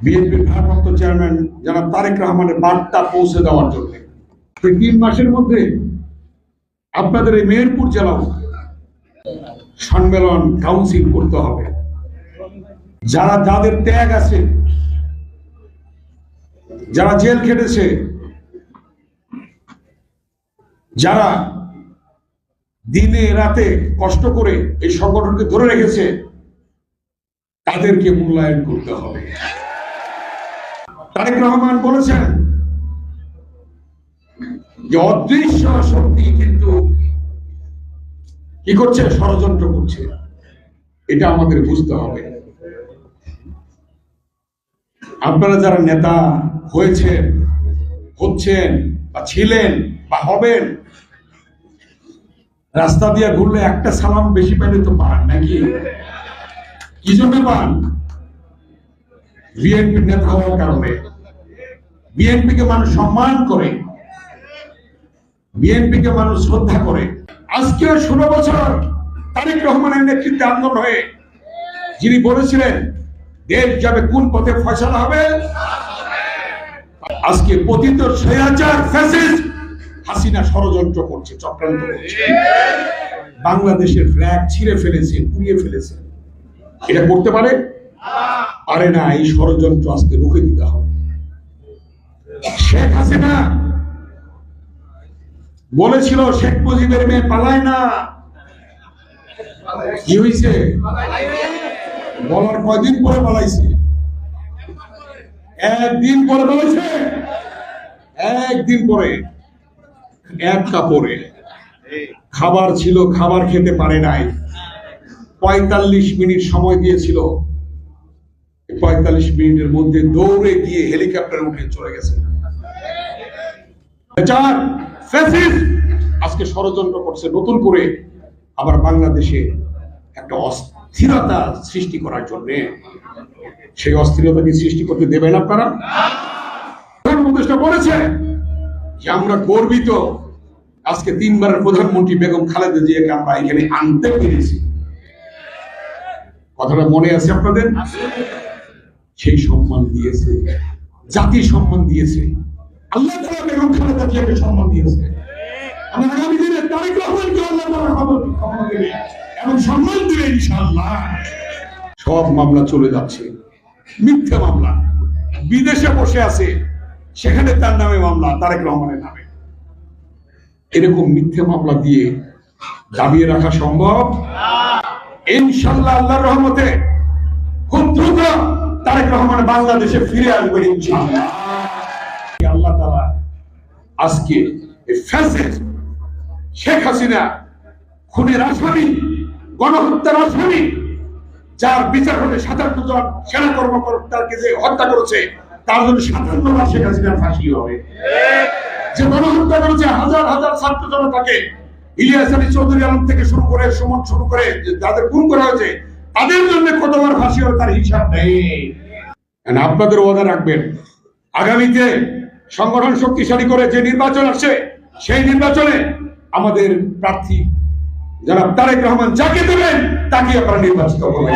বিএনপির ভারপ্রাপ্ত চেয়ারম্যান জনাব তারেক রহমানের বার্তা পৌঁছে দেওয়ার জন্য 3 মাসের মধ্যে আপনাদের এই মেহেরপুর জেলাও সম্মেলন কাউন্সিল করতে হবে। যারা যাদের ত্যাগ আছে, যারা জেল খেটেছে, যারা দিনে রাতে কষ্ট করে এই সংগঠনকে ধরে রেখেছে, তাদেরকে মূল্যায়ন করতে হবে। তারেক রহমান বলেছেন যে অদৃশ্য শক্তি কিন্তু কি করছে, ষড়যন্ত্র করছে। এটা আমাদের বুঝতে হবে। আপনারা যারা নেতা হয়েছেন, হচ্ছেন বা ছিলেন বা হবেন, রাস্তা দিয়ে ঘুরলে একটা সালাম বেশি পেলে তো পান নাকি? কি জন্য পান? বিএনপির নেতা হওয়ার কারণে। বিএনপিকে মানুষ সম্মান করে, বিএনপিকে মানুষ শ্রদ্ধা করে। আজকে 16 বছর তারেক রহমানের নেতৃত্বে আন্দোলন হয়ে যিনি বলেছিলেন দেশ যাবে কোন পথে ফয়সালা হবে, আজকে পতিত স্বৈরাচার ফ্যাসিস্ট হাসিনা ষড়যন্ত্র করছে, চক্রান্ত করছে, বাংলাদেশের ফ্ল্যাগ ছিঁড়ে ফেলেছে, পুড়িয়ে ফেলেছে। এটা করতে পারে? পারে না। এই ষড়যন্ত্র আজকে রুখে দিতে হবে। শেখ হাসিনা বলেছিল শেখ মুজিবের মেয়ে পালায় না। কি হয়েছে? বলার কয়দিন পরে পালাইছে? একদিন পরে পালাইছে। একদিন পরে, এক কাপড়ে। খাবার ছিল, খাবার খেতে পারে নাই। 45 মিনিট সময় দিয়েছিল। 45 মিনিটের মধ্যে দৌড়ে গিয়ে হেলিকপ্টারে উঠে চলে গেছে। আজকে ষড়যন্ত্র করছে নতুন করে আবার বাংলাদেশে একটা অস্থিরতা সৃষ্টি করার জন্য। সেই অস্থিরতাকে সৃষ্টি করতে দেবেন আপনারা? প্রধানমন্ত্রী বলেছে যে আমরা গর্বিত আজকে 3 বারের প্রধানমন্ত্রী বেগম খালেদা জিয়াকে আমরা এখানে আনতে পেরেছি। কথাটা মনে আছে আপনাদের? সেই সম্মান দিয়েছে, জাতি সম্মান দিয়েছে, আল্লাহ তাআলা বেগম খালেদা জিয়াকে সম্মান দিয়েছে। আমরা আগামী দিনে তারেক রহমানকে আল্লাহ তাআলা ক্ষমা দেবে এবং সম্মান দেবে ইনশাআল্লাহ। সব মামলা চলে যাচ্ছে, মিথ্যা মামলা। বিদেশে বসে আছে, সেখানে তার নামে মামলা, তারেক রহমানের নামে। এরকম মিথ্যা মামলা দিয়ে দাবিয়ে রাখা সম্ভব? ইনশাআল্লাহ আল্লাহর রহমতে খুব দ্রুত তারেক রহমান বাংলাদেশে ফিরে আসবেন ইনশাআল্লাহ। আল্লাহ তাআলা আজকে ফ্যাসিস্ট শেখ হাসিনা খুনের আসামি, গণহত্যার আসামি, যার বিচার হলে 57 জন সেনা কর্মকর্তাকে যে হত্যা করেছে, তার জন্য 57 বার শেখ হাসিনার ফাঁসি হবে। যে গণহত্যা করেছে হাজার হাজার ছাত্র জনতাকে, ইলিয়াস আলী চৌধুরী আলম থেকে শুরু করে সুমন শুরু করে যাদের খুন করা হয়েছে, তাদের জন্য কতবার ফাঁসি হবে তার হিসাব নেই। আপনাদের ওয়াদা রাখবেন, আগামীতে সংগঠন শক্তিশালী করে যে নির্বাচন আসছে, সেই নির্বাচনে আমাদের প্রার্থী যারা তারেক রহমান যাকে দেবেন তাকে আপনারা নির্বাচিত করবেন।